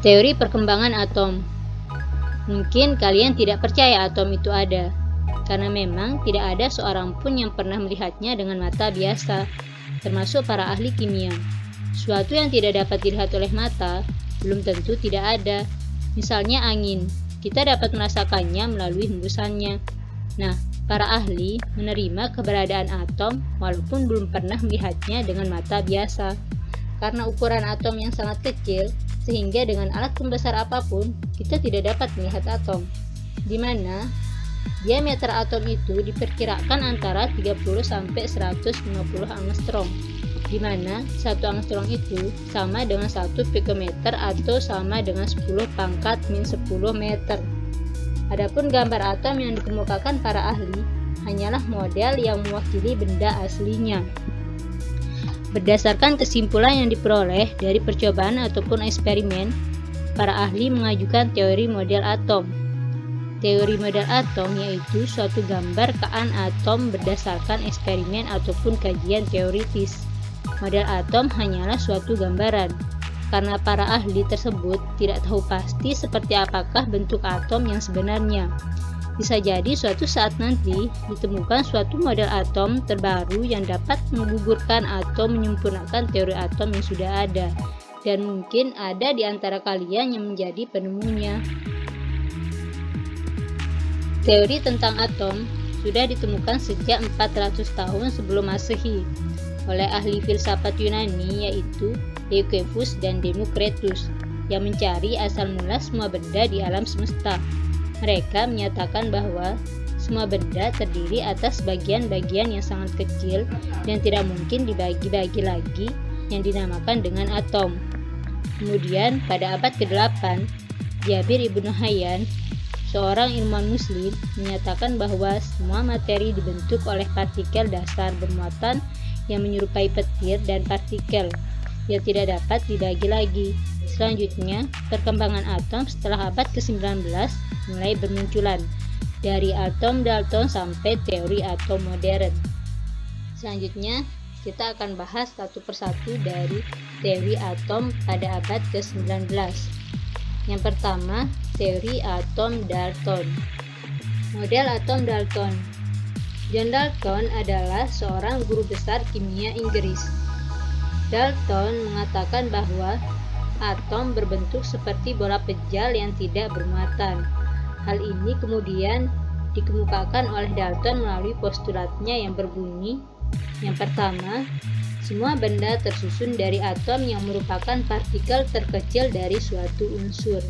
Teori perkembangan atom. Mungkin kalian tidak percaya atom itu ada, karena memang tidak ada seorang pun yang pernah melihatnya dengan mata biasa, termasuk para ahli kimia. Suatu yang tidak dapat dilihat oleh mata, belum tentu tidak ada. Misalnya angin, kita dapat merasakannya melalui hembusannya. Nah, para ahli menerima keberadaan atom walaupun belum pernah melihatnya dengan mata biasa. Karena ukuran atom yang sangat kecil, sehingga dengan alat pembesar apapun, kita tidak dapat melihat atom. Di mana diameter atom itu diperkirakan antara 30-150 angstrom, di mana 1 angstrom itu sama dengan 1 pikometer atau sama dengan 10 pangkat min 10 meter. Adapun gambar atom yang dikemukakan para ahli hanyalah model yang mewakili benda aslinya. Berdasarkan kesimpulan yang diperoleh dari percobaan ataupun eksperimen, para ahli mengajukan teori model atom. Teori model atom yaitu suatu gambar kean atom berdasarkan eksperimen ataupun kajian teoritis. Model atom hanyalah suatu gambaran, karena para ahli tersebut tidak tahu pasti seperti apakah bentuk atom yang sebenarnya. Bisa jadi suatu saat nanti ditemukan suatu model atom terbaru yang dapat menggugurkan atau menyempurnakan teori atom yang sudah ada, dan mungkin ada di antara kalian yang menjadi penemunya. Teori tentang atom sudah ditemukan sejak 400 tahun sebelum Masehi oleh ahli filsafat Yunani yaitu Eusebius dan Democritus yang mencari asal mula semua benda di alam semesta. Mereka menyatakan bahwa semua benda terdiri atas bagian-bagian yang sangat kecil dan tidak mungkin dibagi-bagi lagi yang dinamakan dengan atom. Kemudian pada abad ke-8, Jabir ibnu Hayyan, seorang ilmuwan muslim, menyatakan bahwa semua materi dibentuk oleh partikel dasar bermuatan yang menyerupai petir dan partikel yang tidak dapat dibagi lagi. Selanjutnya, perkembangan atom setelah abad ke-19 mulai bermunculan, dari atom Dalton sampai teori atom modern. Selanjutnya, kita akan bahas satu persatu dari teori atom pada abad ke-19. Yang pertama, teori atom Dalton. Model atom Dalton. John Dalton adalah seorang guru besar kimia Inggris. Dalton mengatakan bahwa atom berbentuk seperti bola pejal yang tidak bermuatan. Hal ini kemudian dikemukakan oleh Dalton melalui postulatnya yang berbunyi, yang pertama, semua benda tersusun dari atom yang merupakan partikel terkecil dari suatu unsur.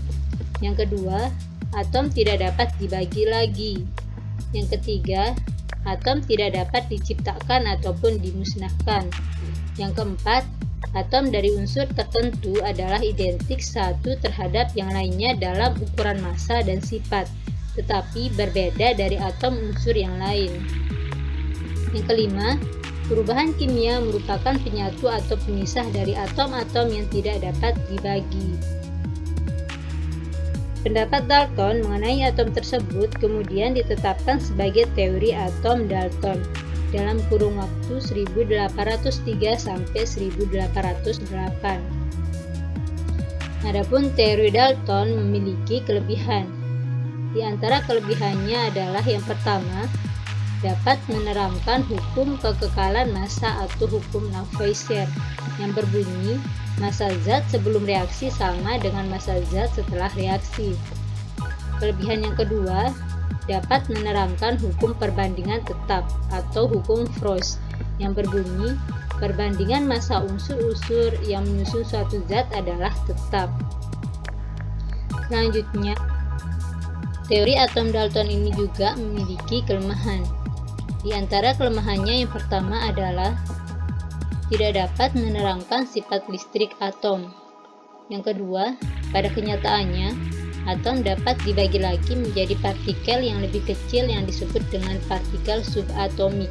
Yang kedua, atom tidak dapat dibagi lagi. Yang ketiga, atom tidak dapat diciptakan ataupun dimusnahkan. Yang keempat, atom dari unsur tertentu adalah identik satu terhadap yang lainnya dalam ukuran massa dan sifat, tetapi berbeda dari atom unsur yang lain. Yang kelima, perubahan kimia merupakan penyatu atau pemisah dari atom-atom yang tidak dapat dibagi. Pendapat Dalton mengenai atom tersebut kemudian ditetapkan sebagai teori atom Dalton dalam kurun waktu 1803 sampai 1808. Adapun teori Dalton memiliki kelebihan. Di antara kelebihannya adalah yang pertama, dapat menerangkan hukum kekekalan massa atau hukum Lavoisier yang berbunyi massa zat sebelum reaksi sama dengan massa zat setelah reaksi. Kelebihan yang kedua, dapat menerangkan hukum perbandingan tetap atau hukum Frost yang berbunyi perbandingan massa unsur-unsur yang menyusun suatu zat adalah tetap. Selanjutnya, teori atom Dalton ini juga memiliki kelemahan. Di antara kelemahannya yang pertama adalah tidak dapat menerangkan sifat listrik atom. Yang kedua, pada kenyataannya, atom dapat dibagi lagi menjadi partikel yang lebih kecil yang disebut dengan partikel subatomik.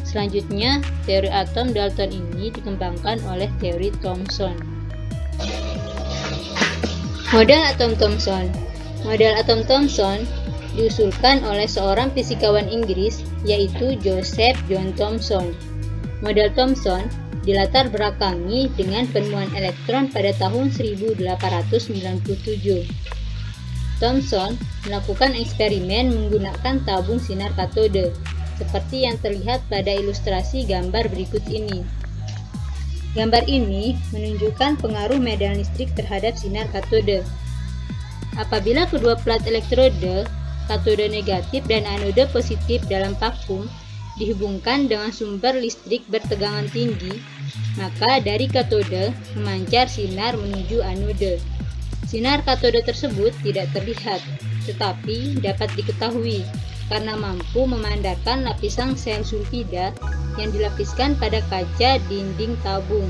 Selanjutnya, teori atom Dalton ini dikembangkan oleh teori Thomson. Model atom Thomson. Model atom Thomson diusulkan oleh seorang fisikawan Inggris yaitu Joseph John Thomson. Model Thomson dilatar belakangi dengan penemuan elektron pada tahun 1897. Thomson melakukan eksperimen menggunakan tabung sinar katode, seperti yang terlihat pada ilustrasi gambar berikut ini. Gambar ini menunjukkan pengaruh medan listrik terhadap sinar katode. Apabila kedua plat elektrode, katode negatif dan anode positif dalam vakum, dihubungkan dengan sumber listrik bertegangan tinggi, maka dari katode memancar sinar menuju anode. Sinar katode tersebut tidak terlihat, tetapi dapat diketahui karena mampu memandarkan lapisan sel sulfida yang dilapiskan pada kaca dinding tabung.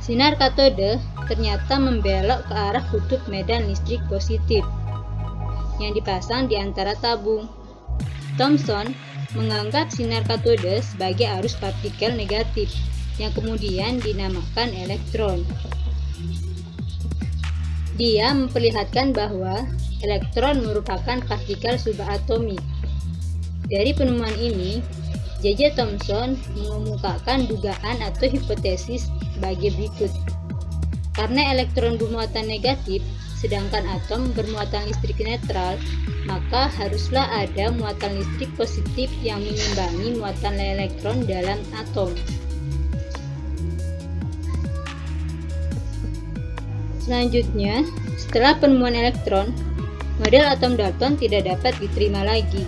Sinar katode ternyata membelok ke arah kutub medan listrik positif yang dipasang di antara tabung. Thomson menganggap sinar katode sebagai arus partikel negatif yang kemudian dinamakan elektron. Dia memperlihatkan bahwa elektron merupakan partikel subatomik. Dari penemuan ini, J.J. Thomson mengemukakan dugaan atau hipotesis sebagai berikut. Karena elektron bermuatan negatif, sedangkan atom bermuatan listrik netral, maka haruslah ada muatan listrik positif yang mengimbangi muatan elektron dalam atom. Selanjutnya, setelah penemuan elektron, model atom Dalton tidak dapat diterima lagi.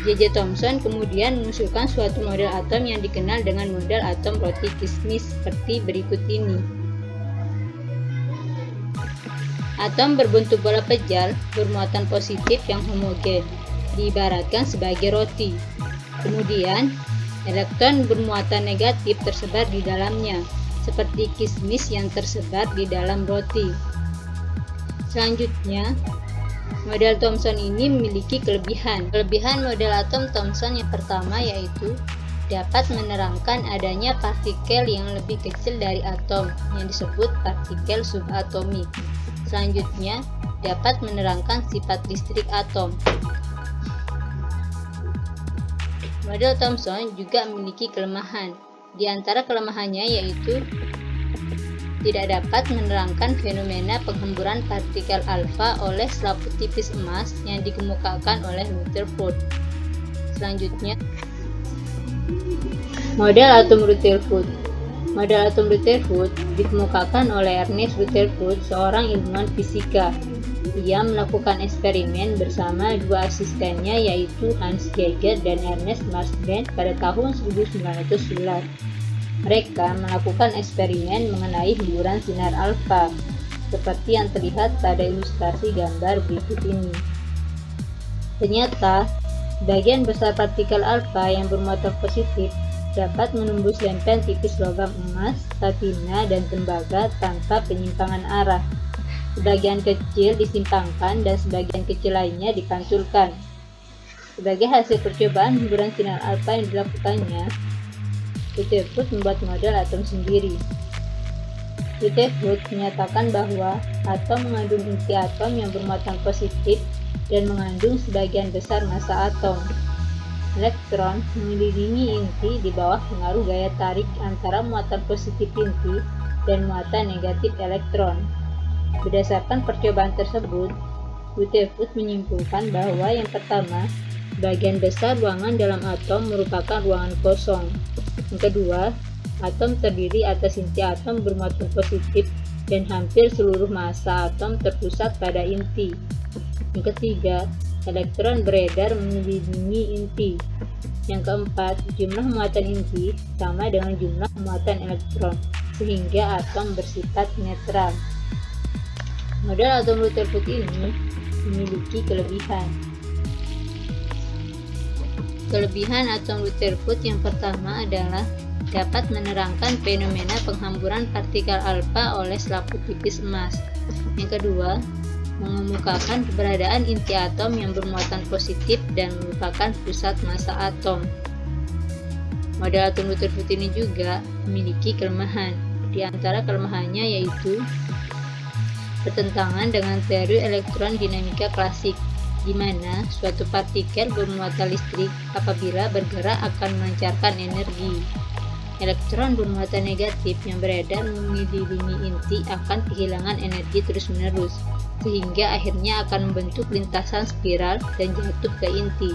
J.J. Thomson kemudian mengusulkan suatu model atom yang dikenal dengan model atom roti kismis seperti berikut ini. Atom berbentuk bola pejal bermuatan positif yang homogen, diibaratkan sebagai roti. Kemudian, elektron bermuatan negatif tersebar di dalamnya, seperti kismis yang tersebar di dalam roti. Selanjutnya, model Thomson ini memiliki kelebihan. Kelebihan model atom Thomson yang pertama yaitu dapat menerangkan adanya partikel yang lebih kecil dari atom yang disebut partikel subatomik. Selanjutnya, dapat menerangkan sifat listrik atom. Model Thomson juga memiliki kelemahan. Di antara kelemahannya yaitu tidak dapat menerangkan fenomena penghemburan partikel alfa oleh selaput tipis emas yang dikemukakan oleh Rutherford. Selanjutnya, model atom Rutherford. Model atom Rutherford dikemukakan oleh Ernest Rutherford, seorang ilmuwan fisika. Ia melakukan eksperimen bersama dua asistennya yaitu Hans Geiger dan Ernest Marsden pada tahun 1911. Mereka melakukan eksperimen mengenai hemburan sinar alfa, seperti yang terlihat pada ilustrasi gambar berikut ini. Ternyata, sebagian besar partikel alfa yang bermuatan positif dapat menembus lempeng tipis logam emas, platina, dan tembaga tanpa penyimpangan arah. Sebagian kecil disimpangkan dan sebagian kecil lainnya dipantulkan. Sebagai hasil percobaan hemburan sinar alfa yang dilakukannya, Rutherford membuat model atom sendiri. Rutherford menyatakan bahwa atom mengandung inti atom yang bermuatan positif dan mengandung sebagian besar massa atom. Elektron mengelilingi inti di bawah pengaruh gaya tarik antara muatan positif inti dan muatan negatif elektron. Berdasarkan percobaan tersebut, Rutherford menyimpulkan bahwa yang pertama, bagian besar ruangan dalam atom merupakan ruangan kosong. Yang kedua, atom terdiri atas inti atom bermuatan positif dan hampir seluruh massa atom terpusat pada inti. Yang ketiga, elektron beredar mengelilingi inti. Yang keempat, jumlah muatan inti sama dengan jumlah muatan elektron, sehingga atom bersifat netral. Model atom Rutherford ini memiliki kelebihan. Kelebihan atom Rutherford yang pertama adalah dapat menerangkan fenomena penghamburan partikel alfa oleh selaput tipis emas. Yang kedua, mengemukakan keberadaan inti atom yang bermuatan positif dan merupakan pusat massa atom. Model atom Rutherford ini juga memiliki kelemahan. Di antara kelemahannya yaitu bertentangan dengan teori elektron dinamika klasik. di mana suatu partikel bermuatan listrik apabila bergerak akan memancarkan energi. Elektron bermuatan negatif yang beredar mengelilingi inti akan kehilangan energi terus-menerus, sehingga akhirnya akan membentuk lintasan spiral dan jatuh ke inti.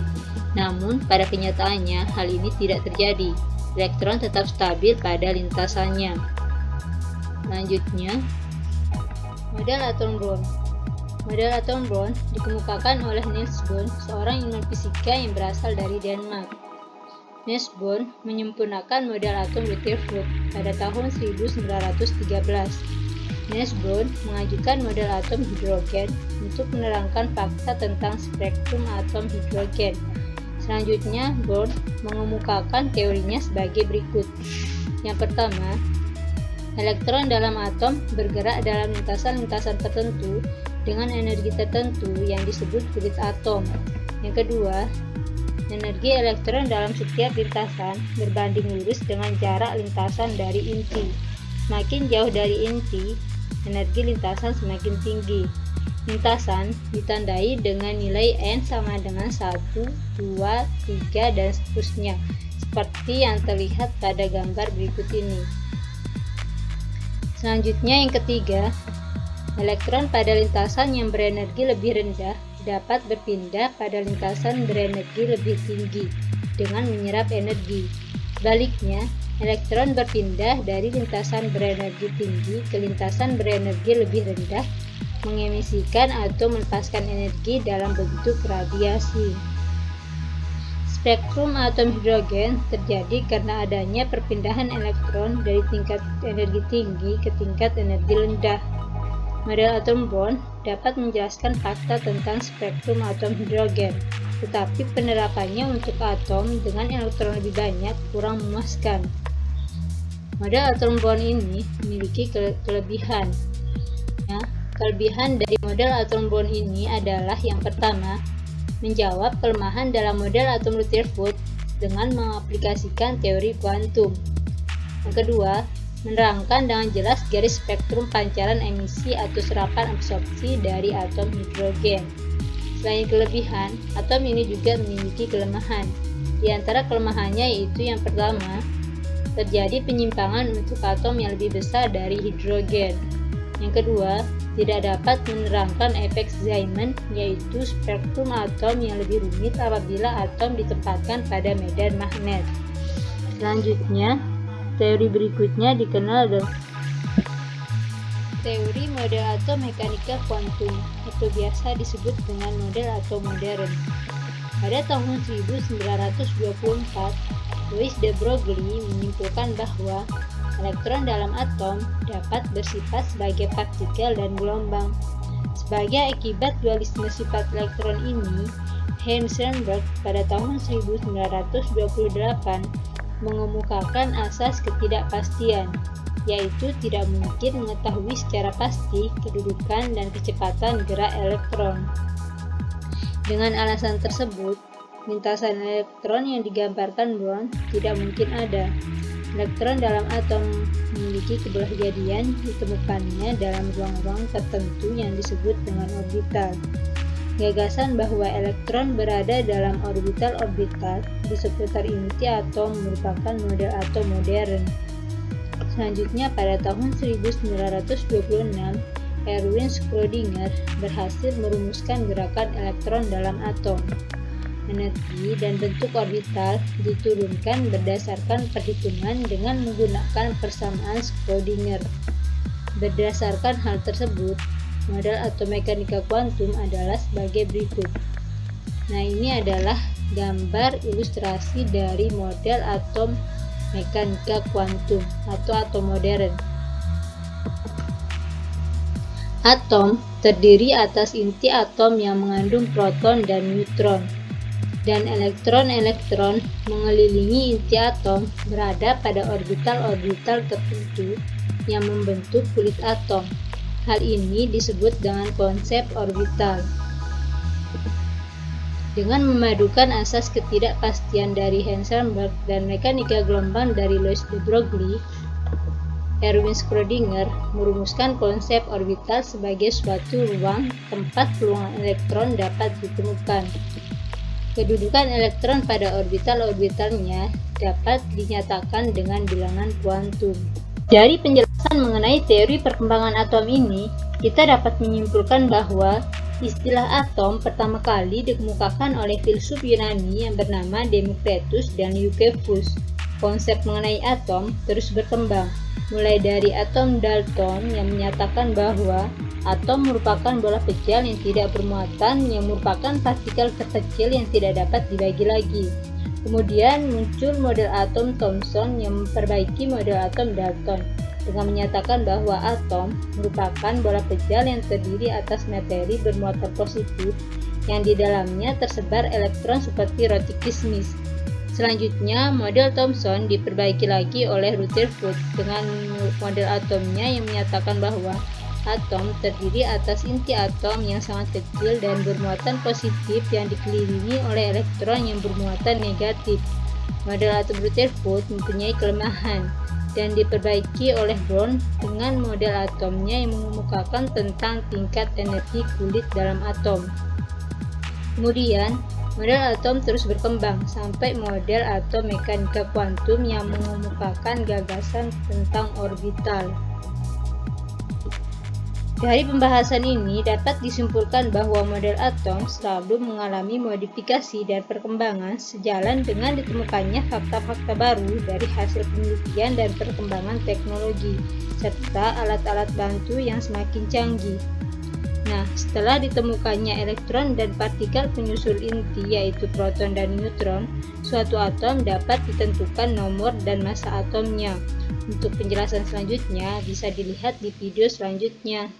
Namun, pada kenyataannya hal ini tidak terjadi. Elektron tetap stabil pada lintasannya. Selanjutnya, model atom Bohr. Model atom Bohr dikemukakan oleh Niels Bohr, seorang ilmuwan fisika yang berasal dari Denmark. Niels Bohr menyempurnakan model atom Rutherford pada tahun 1913. Niels Bohr mengajukan model atom hidrogen untuk menerangkan fakta tentang spektrum atom hidrogen. Selanjutnya, Bohr mengemukakan teorinya sebagai berikut. Yang pertama, elektron dalam atom bergerak dalam lintasan-lintasan tertentu dengan energi tertentu yang disebut kulit atom. Yang kedua, energi elektron dalam setiap lintasan berbanding lurus dengan jarak lintasan dari inti. Semakin jauh dari inti, energi lintasan semakin tinggi. Lintasan ditandai dengan nilai N sama dengan 1, 2, 3, dan seterusnya, seperti yang terlihat pada gambar berikut ini. Selanjutnya yang ketiga, elektron pada lintasan yang berenergi lebih rendah dapat berpindah pada lintasan berenergi lebih tinggi dengan menyerap energi. Sebaliknya, elektron berpindah dari lintasan berenergi tinggi ke lintasan berenergi lebih rendah, mengemisikan atau melepaskan energi dalam bentuk radiasi. Spektrum atom hidrogen terjadi karena adanya perpindahan elektron dari tingkat energi tinggi ke tingkat energi rendah. Model atom Bohr dapat menjelaskan fakta tentang spektrum atom hidrogen, tetapi penerapannya untuk atom dengan elektron lebih banyak kurang memuaskan. Model atom Bohr ini memiliki kelebihan. Kelebihan dari model atom Bohr ini adalah yang pertama, menjawab kelemahan dalam model atom Rutherford dengan mengaplikasikan teori kuantum. Yang kedua, menerangkan dengan jelas garis spektrum pancaran emisi atau serapan absorpsi dari atom hidrogen. Selain kelebihan, atom ini juga memiliki kelemahan. Di antara kelemahannya yaitu yang pertama, terjadi penyimpangan untuk atom yang lebih besar dari hidrogen. Yang kedua, tidak dapat menerangkan efek Zeeman, yaitu spektrum atom yang lebih rumit apabila atom ditempatkan pada medan magnet. Selanjutnya, teori berikutnya dikenal dengan teori model atom mekanika kuantum atau biasa disebut dengan model atom modern. Pada tahun 1924, Louis de Broglie menyimpulkan bahwa elektron dalam atom dapat bersifat sebagai partikel dan gelombang. Sebagai akibat dualisme sifat elektron ini, Heisenberg pada tahun 1928 mengemukakan asas ketidakpastian, yaitu tidak mungkin mengetahui secara pasti kedudukan dan kecepatan gerak elektron. Dengan alasan tersebut, lintasan elektron yang digambarkan Bohr tidak mungkin ada. Elektron dalam atom memiliki keberjadian ditemukannya dalam ruang-ruang tertentu yang disebut dengan orbital. Gagasan bahwa elektron berada dalam orbital-orbital di seputar inti atom merupakan model atom modern. Selanjutnya, pada tahun 1926, Erwin Schrödinger berhasil merumuskan gerakan elektron dalam atom. Energi dan bentuk orbital diturunkan berdasarkan perhitungan dengan menggunakan persamaan Schrödinger. Berdasarkan hal tersebut, model atom mekanika kuantum adalah sebagai berikut. Nah, ini adalah gambar ilustrasi dari model atom mekanika kuantum atau atom modern. Atom terdiri atas inti atom yang mengandung proton dan neutron, dan elektron-elektron mengelilingi inti atom berada pada orbital-orbital tertentu yang membentuk kulit atom. Hal ini disebut dengan konsep orbital. Dengan memadukan asas ketidakpastian dari Heisenberg dan mekanika gelombang dari Louis de Broglie, Erwin Schrödinger merumuskan konsep orbital sebagai suatu ruang tempat peluang elektron dapat ditemukan. Kedudukan elektron pada orbital-orbitalnya dapat dinyatakan dengan bilangan kuantum. Dari penjelasan mengenai teori perkembangan atom ini, kita dapat menyimpulkan bahwa istilah atom pertama kali dikemukakan oleh filsuf Yunani yang bernama Democritus dan Eusebius. Konsep mengenai atom terus berkembang, mulai dari atom Dalton yang menyatakan bahwa atom merupakan bola kecil yang tidak bermuatan yang merupakan partikel terkecil yang tidak dapat dibagi lagi. Kemudian muncul model atom Thomson yang memperbaiki model atom Dalton dengan menyatakan bahwa atom merupakan bola kecil yang terdiri atas materi bermuatan positif yang di dalamnya tersebar elektron seperti roti kismis. Selanjutnya, model Thomson diperbaiki lagi oleh Rutherford dengan model atomnya yang menyatakan bahwa atom terdiri atas inti atom yang sangat kecil dan bermuatan positif yang dikelilingi oleh elektron yang bermuatan negatif. Model atom Rutherford mempunyai kelemahan dan diperbaiki oleh Born dengan model atomnya yang mengemukakan tentang tingkat energi kulit dalam atom. Kemudian, model atom terus berkembang sampai model atom mekanika kuantum yang mengemukakan gagasan tentang orbital. Dari pembahasan ini dapat disimpulkan bahwa model atom selalu mengalami modifikasi dan perkembangan sejalan dengan ditemukannya fakta-fakta baru dari hasil penelitian dan perkembangan teknologi, serta alat-alat bantu yang semakin canggih. Nah, setelah ditemukannya elektron dan partikel penyusul inti yaitu proton dan neutron, suatu atom dapat ditentukan nomor dan massa atomnya. Untuk penjelasan selanjutnya bisa dilihat di video selanjutnya.